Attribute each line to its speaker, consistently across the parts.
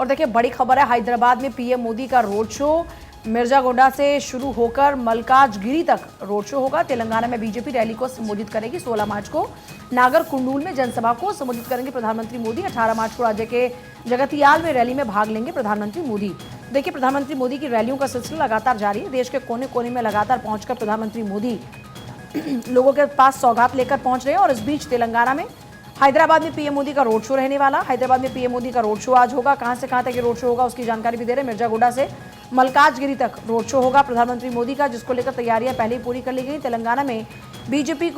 Speaker 1: और देखिए बड़ी खबर है, हैदराबाद में पीएम मोदी का रोड शो मिर्जागोडा से शुरू होकर मलकाजगिरी तक रोड शो होगा। तेलंगाना में बीजेपी रैली को संबोधित करेगी। 16 मार्च को नागर कुंडूल में जनसभा को संबोधित करेंगे प्रधानमंत्री मोदी। 18 मार्च को राज्य के जगतियाल में रैली में भाग लेंगे प्रधानमंत्री मोदी। देखिए प्रधानमंत्री मोदी की रैलियों का सिलसिला लगातार जारी है। देश के कोने कोने में लगातार पहुंचकर प्रधानमंत्री मोदी लोगों के पास सौगात लेकर पहुंच रहे हैं। और इस बीच तेलंगाना में हैदराबाद में पीएम मोदी का रोड शो रहने वाला। हैदराबाद में पीएम मोदी का रोड शो आज होगा। कहां से कहां तक ये रोड शो होगा उसकी जानकारी भी दे रहे हैं। मिर्जागोडा से मलकाजगिरी तक रोड शो होगा प्रधानमंत्री मोदी का, जिसको लेकर तैयारियां पहले ही पूरी कर ली गई। तेलंगाना में बीजेपी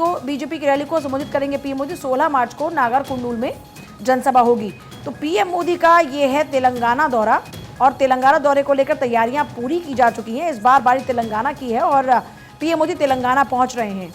Speaker 1: की रैली को संबोधित करेंगे पीएम मोदी। 16 मार्च को नागर कुंडूल में जनसभा होगी। तो पीएम मोदी का ये है तेलंगाना दौरा, और तेलंगाना दौरे को लेकर तैयारियां पूरी की जा चुकी हैं। इस बार बारी तेलंगाना की है और पीएम मोदी तेलंगाना पहुंच रहे हैं।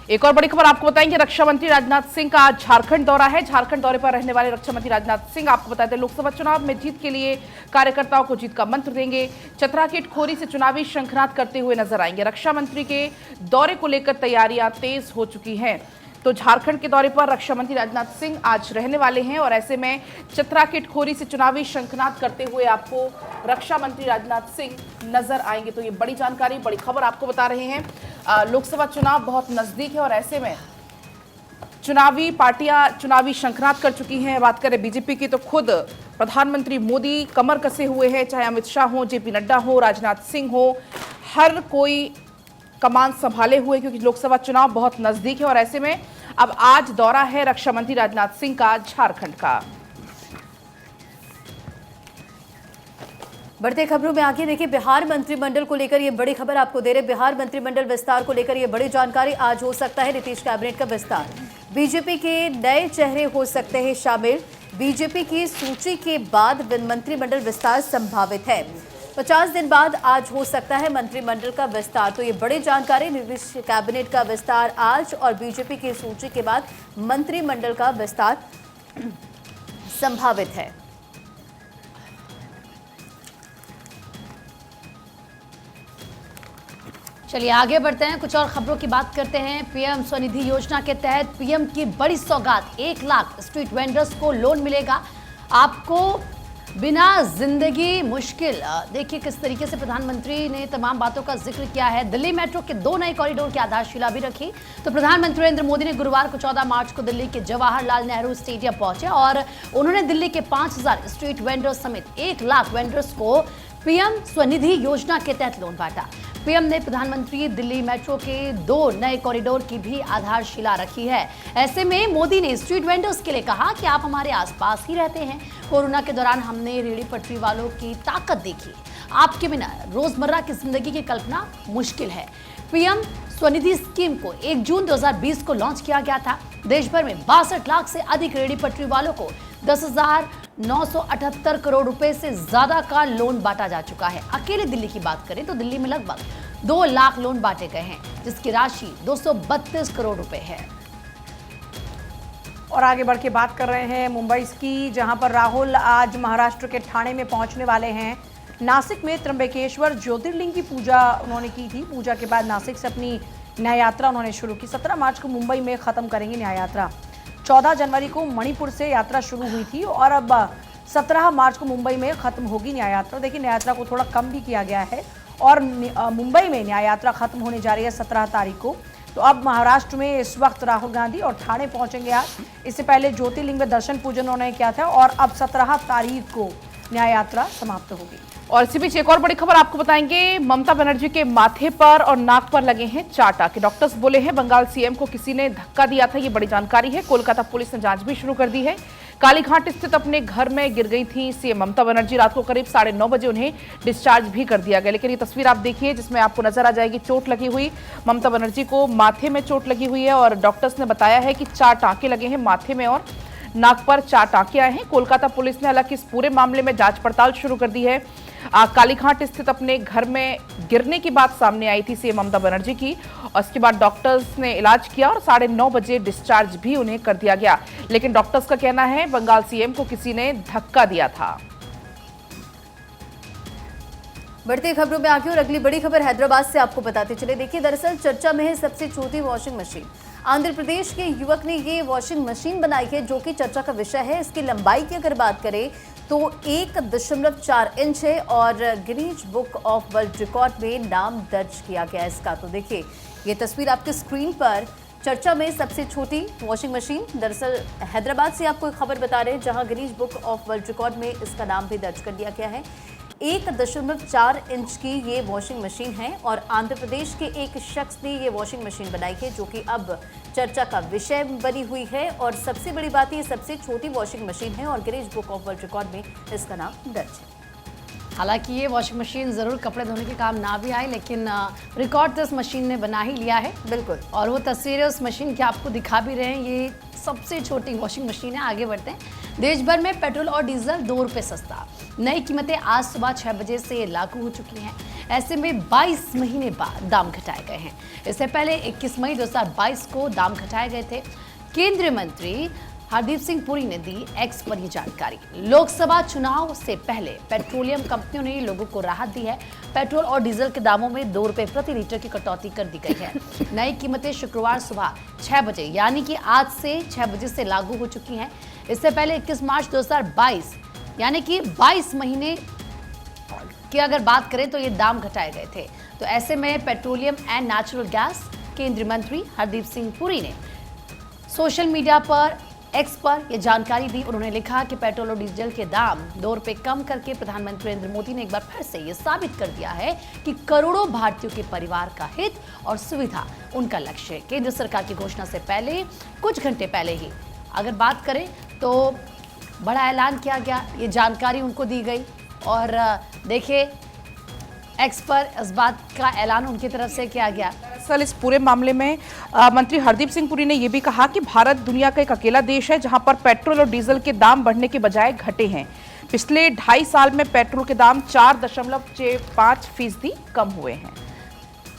Speaker 2: एक और बड़ी खबर आपको बताएंगे, रक्षा मंत्री राजनाथ सिंह का आज झारखंड दौरा है। झारखंड दौरे पर रहने वाले रक्षा मंत्री राजनाथ सिंह आपको बताते हैं लोकसभा चुनाव में जीत के लिए कार्यकर्ताओं को जीत का मंत्र देंगे। चतरा की इटखोरी से चुनावी शंखनाद करते हुए नजर आएंगे। रक्षा मंत्री के दौरे को लेकर तैयारियां तेज हो चुकी हैं। तो झारखंड के दौरे पर रक्षा मंत्री राजनाथ सिंह आज रहने वाले हैं और ऐसे में चतरा की इटखोरी से चुनावी शंखनाद करते हुए आपको रक्षा मंत्री राजनाथ सिंह नजर आएंगे। तो ये बड़ी जानकारी, बड़ी खबर आपको बता रहे हैं। लोकसभा चुनाव बहुत नजदीक है और ऐसे में चुनावी पार्टियां चुनावी शंखनाद कर चुकी हैं। बात करें बीजेपी की तो खुद प्रधानमंत्री मोदी कमर कसे हुए हैं, चाहे अमित शाह हो, जेपी नड्डा हो, राजनाथ सिंह हो, हर कोई कमान संभाले हुए, क्योंकि लोकसभा चुनाव बहुत नजदीक है और ऐसे में अब आज दौरा है रक्षा मंत्री राजनाथ सिंह का झारखंड का।
Speaker 3: बढ़ते खबरों में आगे देखिए, बिहार मंत्रिमंडल को लेकर ये बड़ी खबर आपको दे रहे। बिहार मंत्रिमंडल विस्तार को लेकर ये बड़ी जानकारी, आज हो सकता है नीतीश कैबिनेट का विस्तार। बीजेपी के नए चेहरे हो सकते हैं शामिल। बीजेपी की सूची के बाद मंत्रिमंडल विस्तार संभावित है। 50 दिन बाद आज हो सकता है मंत्रिमंडल का विस्तार। तो ये बड़ी जानकारी, नीतीश कैबिनेट का विस्तार आज और बीजेपी की सूची के बाद मंत्रिमंडल का विस्तार संभावित है।
Speaker 4: चलिए आगे बढ़ते हैं, कुछ और खबरों की बात करते हैं। पीएम स्वनिधि योजना के तहत पीएम की बड़ी सौगात, 1 लाख स्ट्रीट वेंडर्स को लोन मिलेगा। आपको बिना जिंदगी मुश्किल। देखिए किस तरीके से प्रधानमंत्री ने तमाम बातों का जिक्र किया है। दिल्ली मेट्रो के 2 नए कॉरिडोर की आधारशिला भी रखी। तो प्रधानमंत्री नरेंद्र मोदी ने गुरुवार को 14 मार्च को दिल्ली के जवाहरलाल नेहरू स्टेडियम पहुंचे और उन्होंने दिल्ली के 5000 स्ट्रीट वेंडर्स समेत 1 लाख वेंडर्स को पीएम स्वनिधि योजना के तहत लोन बांटा। पीएम ने प्रधानमंत्री दिल्ली मेट्रो के 2 नए कॉरिडोर की भी आधारशिला रखी है। ऐसे में मोदी ने स्ट्रीट वेंडर्स के लिए कहा कि आप हमारे आसपास ही रहते हैं। कोरोना के दौरान हमने रेहड़ी पटरी वालों की ताकत देखी। आपके बिना रोजमर्रा की जिंदगी की कल्पना मुश्किल है। पीएम स्वनिधि स्कीम को 1 जून 2020 को लॉन्च किया गया था। देश भर में 62 लाख से अधिक रेहड़ी पटरी वालों को 10,978 करोड़ रुपए से ज्यादा का लोन बांटा जा चुका है। अकेले दिल्ली की बात करें तो दिल्ली में लगभग 2 लाख लोन बांटे गए हैं, जिसकी राशि 232 करोड़ रुपए है।
Speaker 1: और आगे बढ़ के बात कर रहे हैं मुंबई की, जहां पर राहुल आज महाराष्ट्र के ठाणे में पहुंचने वाले हैं। नासिक में त्र्यंबकेश्वर ज्योतिर्लिंग की पूजा उन्होंने की थी। पूजा के बाद नासिक से अपनी न्याय यात्रा उन्होंने शुरू की। 17 मार्च को मुंबई में खत्म करेंगे न्याय यात्रा। 14 जनवरी को मणिपुर से यात्रा शुरू हुई थी और अब 17 मार्च को मुंबई में खत्म होगी न्याय यात्रा। देखिए न्याय यात्रा को थोड़ा कम भी किया गया है और मुंबई में न्याय यात्रा खत्म होने जा रही है 17 तारीख को। तो अब महाराष्ट्र में इस वक्त राहुल गांधी और ठाणे पहुंचेंगे आज। इससे पहले ज्योतिर्लिंग में दर्शन पूजन उन्होंने किया था और अब 17 तारीख को न्याय यात्रा समाप्त होगी।
Speaker 2: और इसी बीच एक और बड़ी खबर आपको बताएंगे, ममता बनर्जी के माथे पर और नाक पर लगे हैं 4 टाके। डॉक्टर्स बोले हैं बंगाल सीएम को किसी ने धक्का दिया था। ये बड़ी जानकारी है। कोलकाता पुलिस ने जांच भी शुरू कर दी है। कालीघाट स्थित अपने घर में गिर गई थी सीएम ममता बनर्जी। रात को करीब 9:30 बजे उन्हें डिस्चार्ज भी कर दिया गया। लेकिन ये तस्वीर आप देखिए जिसमें आपको नजर आ जाएगी चोट लगी हुई। ममता बनर्जी को माथे में चोट लगी हुई है और डॉक्टर्स ने बताया है कि 4 टाके लगे हैं माथे में और नाक पर 4 टाके आए हैं। कोलकाता पुलिस ने हालांकि इस पूरे मामले में जांच पड़ताल शुरू कर दी है। कालीघाट स्थित अपने घर में गिरने की बात सामने आई थी सीएम ममता बनर्जी की और इसके बाद डॉक्टर्स ने इलाज किया और 9:30 बजे डिस्चार्ज भी उन्हें कर दिया गया। लेकिन डॉक्टर्स का कहना है बंगाल सीएम को किसी ने धक्का दिया था।
Speaker 3: बढ़ती खबरों में आगे और अगली बड़ी खबर हैदराबाद से आपको बताते चले। देखिए, दरअसल चर्चा में है सबसे छोटी वॉशिंग मशीन। आंध्र प्रदेश के युवक ने ये वॉशिंग मशीन बनाई है जो कि चर्चा का विषय है। इसकी लंबाई की अगर बात करें तो 1.4 इंच है और Guinness book of world record में नाम दर्ज किया गया इसका। तो देखिए, ये तस्वीर आपकी स्क्रीन पर, चर्चा में सबसे छोटी वॉशिंग मशीन। दरअसल हैदराबाद से आपको एक खबर बता रहे हैं जहां Guinness book of world record में इसका नाम भी दर्ज कर दिया गया है। 1.4 इंच की ये वॉशिंग मशीन है और आंध्र प्रदेश के एक शख्स ने ये वॉशिंग मशीन बनाई है जो कि अब चर्चा का विषय बनी हुई है। और सबसे बड़ी बात, ये सबसे छोटी वॉशिंग मशीन है और Guinness book of world record में इसका नाम दर्ज है।
Speaker 4: हालांकि ये वॉशिंग मशीन ज़रूर कपड़े धोने के काम ना भी आए, लेकिन रिकॉर्ड तो इस मशीन ने बना ही लिया है।
Speaker 3: बिल्कुल,
Speaker 4: और वो तस्वीरें उस मशीन की आपको दिखा भी रहे हैं। ये सबसे छोटी वॉशिंग मशीन है। आगे बढ़ते हैं। देश भर में पेट्रोल और डीजल 2 रुपये सस्ता। नई कीमतें आज सुबह 6 बजे से लागू हो चुकी हैं। ऐसे में 22 महीने बाद दाम घटाए गए हैं। इससे पहले 21 मई 2022 को दाम घटाए गए थे। केंद्रीय मंत्री हरदीप सिंह पुरी ने दी एक्स पर ये जानकारी। लोकसभा चुनाव से पहले पेट्रोलियम कंपनियों ने लोगों को राहत दी है। पेट्रोल और डीजल के दामों में 2 रुपये प्रति लीटर की कटौती कर दी गई है। नई कीमतें शुक्रवार सुबह 6 बजे यानी कि आज से 6 बजे से लागू हो चुकी हैं। इससे पहले 21 मार्च 2022 यानी कि 22 महीने की अगर बात करें तो ये दाम घटाए गए थे। तो ऐसे में पेट्रोलियम एंड नेचुरल गैस केंद्रीय मंत्री हरदीप सिंह पुरी ने सोशल मीडिया पर एक्स पर यह जानकारी दी। उन्होंने लिखा कि पेट्रोल और डीजल के दाम 2 रुपये कम करके प्रधानमंत्री नरेंद्र मोदी ने एक बार फिर से ये साबित कर दिया है कि करोड़ों भारतीयों के परिवार का हित और सुविधा उनका लक्ष्य है। केंद्र सरकार की घोषणा से पहले कुछ घंटे पहले ही अगर बात करें तो बड़ा ऐलान किया गया, ये जानकारी उनको दी गई। और देखिए, एक्स पर इस बात का ऐलान उनकी तरफ से किया गया।
Speaker 2: दरअसल इस पूरे मामले में मंत्री हरदीप सिंह पुरी ने यह भी कहा कि भारत दुनिया का एक अकेला देश है जहां पर पेट्रोल और डीजल के दाम बढ़ने के बजाय घटे हैं। पिछले 2.5 साल में पेट्रोल के दाम 4.65% कम हुए हैं।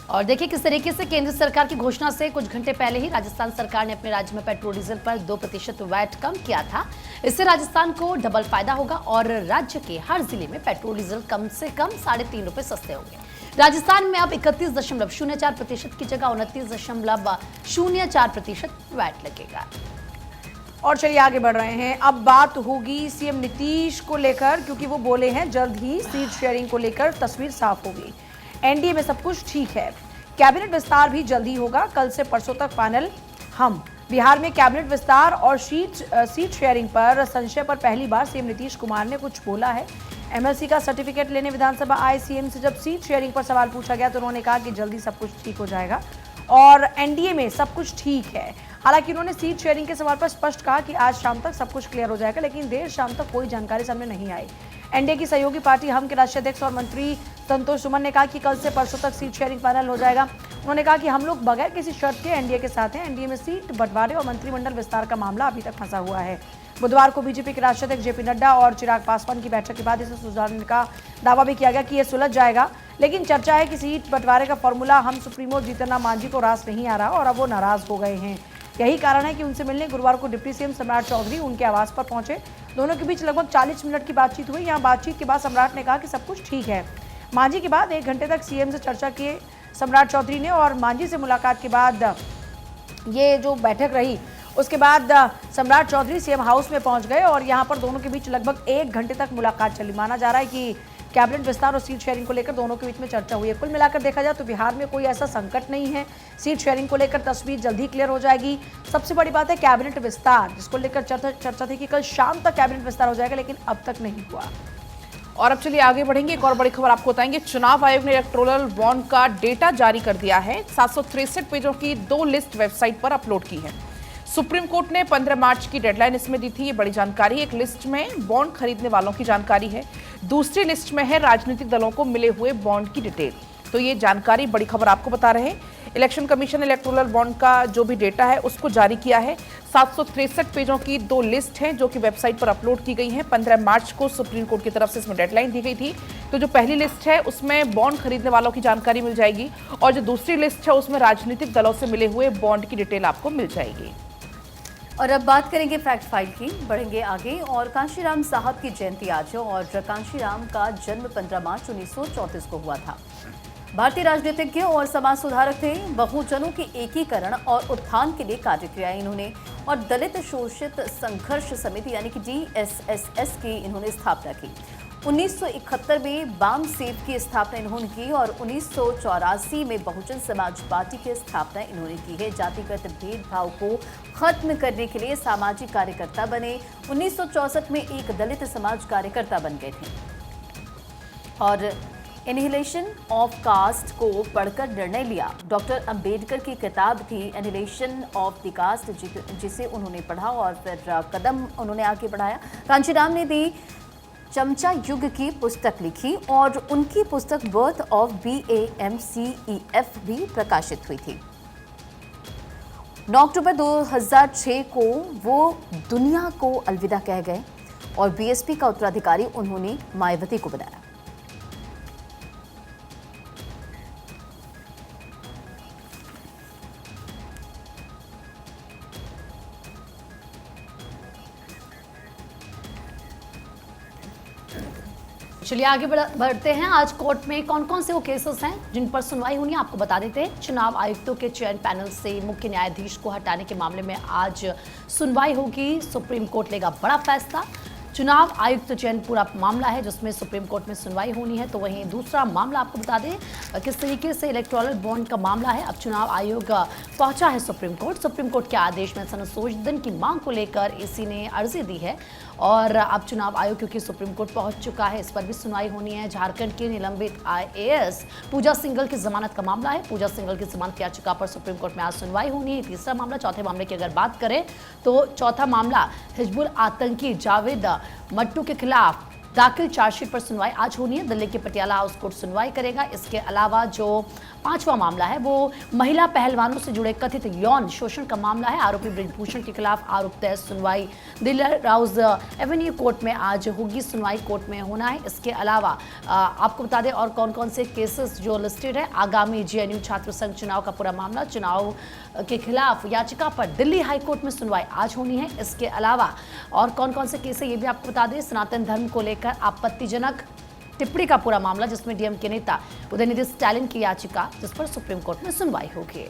Speaker 4: और देखिए किस तरीके से केंद्र सरकार की घोषणा से कुछ घंटे पहले ही राजस्थान सरकार ने अपने राज्य में पेट्रोल डीजल पर 2% वैट कम किया था। इससे राजस्थान को डबल फायदा होगा और राज्य के हर जिले में पेट्रोल डीजल कम से कम 3.5 रुपये सस्ते होंगे। राजस्थान में अब 31.04% की जगह 29.04% वैट लगेगा।
Speaker 1: और चलिए आगे बढ़ रहे हैं। अब बात होगी सीएम नीतीश को लेकर, क्योंकि वो बोले हैं जल्द ही सीट शेयरिंग को लेकर तस्वीर साफ होगी। एनडीए में सब कुछ ठीक है, कैबिनेट विस्तार भी जल्द ही होगा, कल से परसों तक फाइनल। हम बिहार में कैबिनेट विस्तार और सीट शेयरिंग पर संशय पर पहली बार सीएम नीतीश कुमार ने कुछ बोला है। एमएलसी का सर्टिफिकेट लेने विधानसभा आए सीएम से जब सीट शेयरिंग पर सवाल पूछा गया तो उन्होंने कहा कि जल्दी सब कुछ ठीक हो जाएगा और एनडीए में सब कुछ ठीक है। हालांकि उन्होंने सीट शेयरिंग के सवाल पर स्पष्ट कहा कि आज शाम तक सब कुछ क्लियर हो जाएगा, लेकिन देर शाम तक कोई जानकारी सामने नहीं आई। एनडीए की सहयोगी पार्टी हम के राष्ट्रीय अध्यक्ष और मंत्री संतोष सुमन ने कहा कि कल से परसों तक सीट शेयरिंग फाइनल हो जाएगा। उन्होंने कहा कि हम लोग बगैर किसी शर्त के एनडीए के साथ हैं। एनडीए में सीट बंटवारे और मंत्रिमंडल विस्तार का मामला अभी तक फंसा हुआ है। बुधवार को बीजेपी के राष्ट्रीय अध्यक्ष जेपी नड्डा और चिराग पासवान की बैठक के बाद इसे सुधारने का दावा भी किया गया कि यह सुलझ जाएगा, लेकिन चर्चा है कि सीट बंटवारे का फॉर्मूला हम सुप्रीमो जीतन मांझी को रास नहीं आ रहा और अब वो नाराज हो गए हैं। यही कारण है कि उनसे मिलने गुरुवार को डिप्टी सीएम सम्राट चौधरी उनके आवास पर पहुंचे। दोनों के बीच लगभग 40 मिनट की बातचीत हुई। यहाँ बातचीत के बाद सम्राट ने कहा कि सब कुछ ठीक है। मांझी के बाद 1 घंटे तक सीएम से चर्चा किए सम्राट चौधरी ने और मांझी से मुलाकात के बाद ये जो बैठक रही उसके बाद सम्राट चौधरी सीएम हाउस में पहुंच गए और यहां पर दोनों के बीच लगभग 1 घंटे तक मुलाकात चली। माना जा रहा है कि कैबिनेट विस्तार और सीट शेयरिंग को लेकर दोनों के बीच में चर्चा हुई है। कुल मिलाकर देखा जाए तो बिहार में कोई ऐसा संकट नहीं है। सीट शेयरिंग को लेकर तस्वीर जल्द ही क्लियर हो जाएगी। सबसे बड़ी बात है कैबिनेट विस्तार, जिसको लेकर चर्चा थी कि कल शाम तक कैबिनेट विस्तार हो जाएगा, लेकिन अब तक नहीं हुआ।
Speaker 2: और अब चलिए आगे बढ़ेंगे। एक और बड़ी खबर आपको बताएंगे। चुनाव आयोग ने इलेक्टोरल बॉन्ड का डेटा जारी कर दिया है। 763 पेजों की 2 लिस्ट वेबसाइट पर अपलोड की है। सुप्रीम कोर्ट ने 15 मार्च की डेडलाइन इसमें दी थी। ये बड़ी जानकारी। एक लिस्ट में बॉन्ड खरीदने वालों की जानकारी है, दूसरी लिस्ट में है राजनीतिक दलों को मिले हुए बॉन्ड की डिटेल। तो ये जानकारी, बड़ी खबर आपको बता रहे हैं। इलेक्शन कमीशन इलेक्टोरल बॉन्ड का जो भी डेटा है उसको जारी किया है। 763 पेजों की 2 लिस्ट हैं जो कि वेबसाइट पर अपलोड की गई हैं। 15 मार्च को सुप्रीम कोर्ट की तरफ से इसमें डेडलाइन दी गई थी। तो जो पहली लिस्ट है उसमें बॉन्ड खरीदने वालों की जानकारी मिल जाएगी और जो दूसरी लिस्ट है उसमें राजनीतिक दलों से मिले हुए बॉन्ड की डिटेल आपको मिल जाएगी।
Speaker 3: और अब बात करेंगे फैक्ट फाइल की, बढ़ेंगे आगे। और कांशीराम साहब की जयंती आज है और कांशीराम का जन्म 15 मार्च 1934 को हुआ था। भारतीय राजनीतिज्ञ और समाज सुधारक थे। बहुजनों के एकीकरण और उत्थान के लिए कार्य किया इन्होंने और दलित शोषित संघर्ष समिति यानी कि DSSS की इन्होंने स्थापना की। 1971 में बाम सेव की स्थापना इन्होंने की और 1984 में बहुजन समाज पार्टी की स्थापना इन्होंने की है। जातिगत भेदभाव को खत्म करने के लिए सामाजिक कार्यकर्ता बने। 1964 में एक दलित समाज कार्यकर्ता बन गए थे और एनिहिलेशन ऑफ कास्ट को पढ़कर निर्णय लिया। डॉक्टर अंबेडकर की किताब थी एनिहिलेशन ऑफ द कास्ट, जिसे उन्होंने पढ़ा और फिर कदम उन्होंने आगे बढ़ाया। कांशीराम ने दी चमचा युग की पुस्तक लिखी और उनकी पुस्तक बर्थ ऑफ BAMCEF भी प्रकाशित हुई थी। 9 अक्टूबर 2006 को वो दुनिया को अलविदा कह गए और BSP का उत्तराधिकारी उन्होंने मायावती को बनाया।
Speaker 4: चलिए आगे बढ़ते हैं। आज कोर्ट में कौन कौन से वो केसेस हैं जिन पर सुनवाई होनी है आपको बता देते हैं। चुनाव आयुक्तों के चयन पैनल से मुख्य न्यायाधीश को हटाने के मामले में आज सुनवाई होगी। सुप्रीम कोर्ट लेगा बड़ा फैसला। चुनाव आयुक्त चयन पूरा मामला है जिसमें सुप्रीम कोर्ट में सुनवाई होनी है। तो वहीं दूसरा मामला आपको बता दें किस तरीके से इलेक्टोरल बॉन्ड का मामला है। अब चुनाव आयोग पहुंचा है सुप्रीम कोर्ट। सुप्रीम कोर्ट के आदेश में संशोधन की मांग को लेकर EC ने अर्जी दी है और अब चुनाव आयोग क्योंकि सुप्रीम कोर्ट पहुंच चुका है, इस पर भी सुनवाई होनी है। झारखंड की निलंबित IAS पूजा सिंघल की जमानत का मामला है। पूजा सिंघल की जमानत याचिका पर सुप्रीम कोर्ट में आज सुनवाई होनी है। तीसरा मामला, चौथे मामले की अगर बात करें तो चौथा मामला हिजबुल आतंकी जावेद मट्टू के खिलाफ दाखिल चार्जशीट पर सुनवाई आज होनी है। दिल्ली के पटियाला हाउस कोर्ट सुनवाई करेगा। इसके अलावा जो पांचवा मामला है वो महिला पहलवानों से जुड़े कथित यौन शोषण का मामला है। आरोपी ब्रिजभूषण के खिलाफ आरोप तय सुनवाई दिल्ली राउज एवेन्यू कोर्ट में आज होगी। सुनवाई कोर्ट में होना है। इसके अलावा आपको बता दें और कौन कौन से केसेस जो लिस्टेड है। आगामी GNU छात्र संघ चुनाव का पूरा मामला, चुनाव के खिलाफ याचिका पर दिल्ली हाईकोर्ट में सुनवाई आज होनी है। इसके अलावा और कौन कौन से केस है ये भी आपको बता दें। सनातन धर्म को लेकर आपत्तिजनक टिप्पणी का पूरा मामला जिसमें DMK नेता उदयनिधि स्टैलिन की याचिका जिस पर सुप्रीम कोर्ट में सुनवाई होगी।